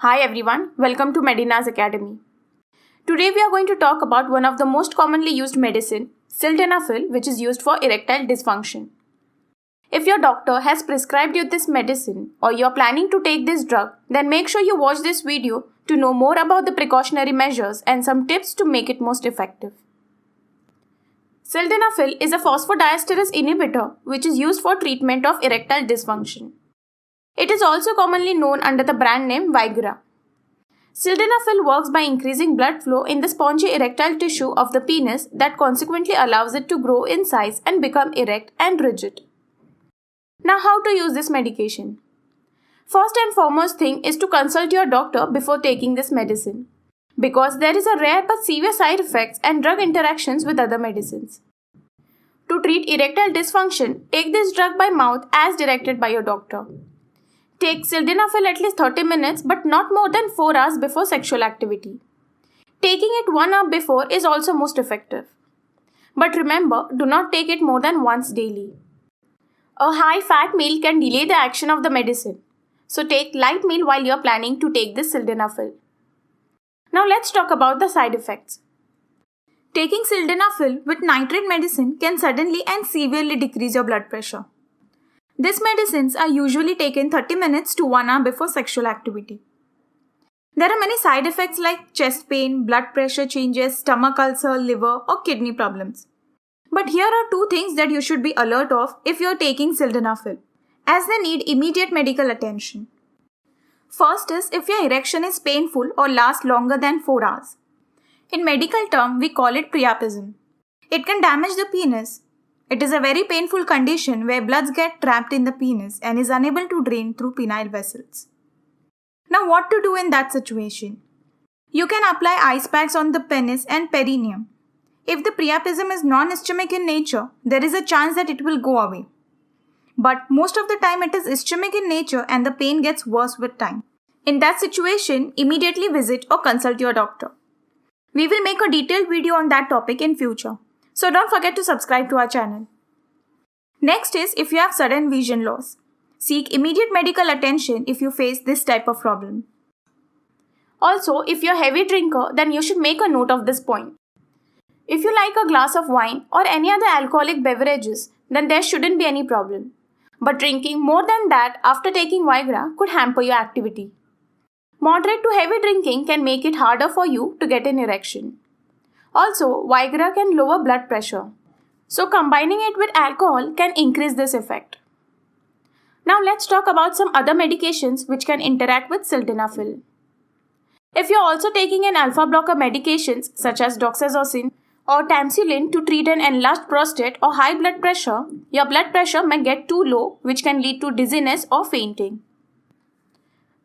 Hi everyone, welcome to Medina's Academy. Today we are going to talk about one of the most commonly used medicine, Sildenafil, which is used for erectile dysfunction. If your doctor has prescribed you this medicine or you are planning to take this drug, then make sure you watch this video to know more about the precautionary measures and some tips to make it most effective. Sildenafil is a phosphodiesterase inhibitor which is used for treatment of erectile dysfunction. It is also commonly known under the brand name Viagra. Sildenafil works by increasing blood flow in the spongy erectile tissue of the penis that consequently allows it to grow in size and become erect and rigid. Now, how to use this medication? First and foremost thing is to consult your doctor before taking this medicine, because there is a rare but severe side effects and drug interactions with other medicines. To treat erectile dysfunction, take this drug by mouth as directed by your doctor. Take Sildenafil at least 30 minutes but not more than 4 hours before sexual activity. Taking it 1 hour before is also most effective. But remember, do not take it more than once daily. A high-fat meal can delay the action of the medicine. So take light meal while you are planning to take this Sildenafil. Now let's talk about the side effects. Taking Sildenafil with nitrate medicine can suddenly and severely decrease your blood pressure. These medicines are usually taken 30 minutes to 1 hour before sexual activity. There are many side effects like chest pain, blood pressure changes, stomach ulcer, liver or kidney problems. But here are two things that you should be alert of if you are taking Sildenafil, as they need immediate medical attention. First is if your erection is painful or lasts longer than 4 hours. In medical term, we call it priapism. It can damage the penis. It is a very painful condition where bloods get trapped in the penis and is unable to drain through penile vessels. Now what to do in that situation? You can apply ice packs on the penis and perineum. If the priapism is non-ischemic in nature, there is a chance that it will go away. But most of the time it is ischemic in nature and the pain gets worse with time. In that situation, immediately visit or consult your doctor. We will make a detailed video on that topic in future. So don't forget to subscribe to our channel. Next is if you have sudden vision loss. Seek immediate medical attention if you face this type of problem. Also, if you're a heavy drinker, then you should make a note of this point. If you like a glass of wine or any other alcoholic beverages, then there shouldn't be any problem. But drinking more than that after taking Viagra could hamper your activity. Moderate to heavy drinking can make it harder for you to get an erection. Also, Viagra can lower blood pressure. So combining it with alcohol can increase this effect. Now let's talk about some other medications which can interact with Sildenafil. If you're also taking an alpha blocker medications such as doxazosin or tamsuline to treat an enlarged prostate or high blood pressure, your blood pressure may get too low, which can lead to dizziness or fainting.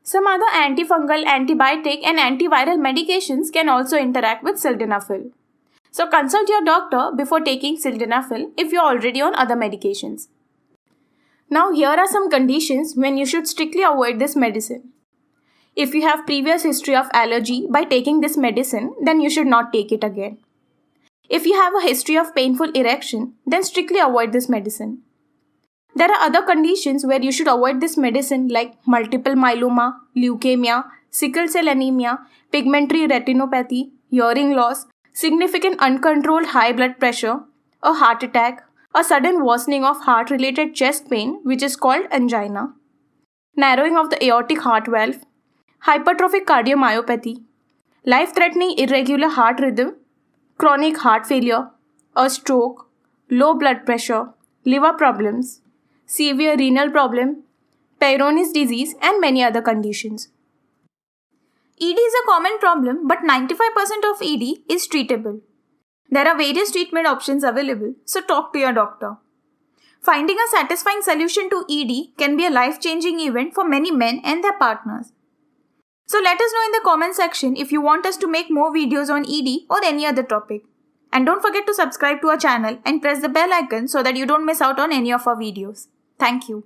Some other antifungal, antibiotic and antiviral medications can also interact with Sildenafil. So consult your doctor before taking Sildenafil if you are already on other medications. Now here are some conditions when you should strictly avoid this medicine. If you have previous history of allergy by taking this medicine, then you should not take it again. If you have a history of painful erection, then strictly avoid this medicine. There are other conditions where you should avoid this medicine like multiple myeloma, leukemia, sickle cell anemia, pigmentary retinopathy, hearing loss, significant uncontrolled high blood pressure, a heart attack, a sudden worsening of heart-related chest pain which is called angina, narrowing of the aortic heart valve, hypertrophic cardiomyopathy, life-threatening irregular heart rhythm, chronic heart failure, a stroke, low blood pressure, liver problems, severe renal problem, Peyronie's disease and many other conditions. ED is a common problem, but 95% of ED is treatable. There are various treatment options available, so talk to your doctor. Finding a satisfying solution to ED can be a life-changing event for many men and their partners. So let us know in the comment section if you want us to make more videos on ED or any other topic. And don't forget to subscribe to our channel and press the bell icon so that you don't miss out on any of our videos. Thank you.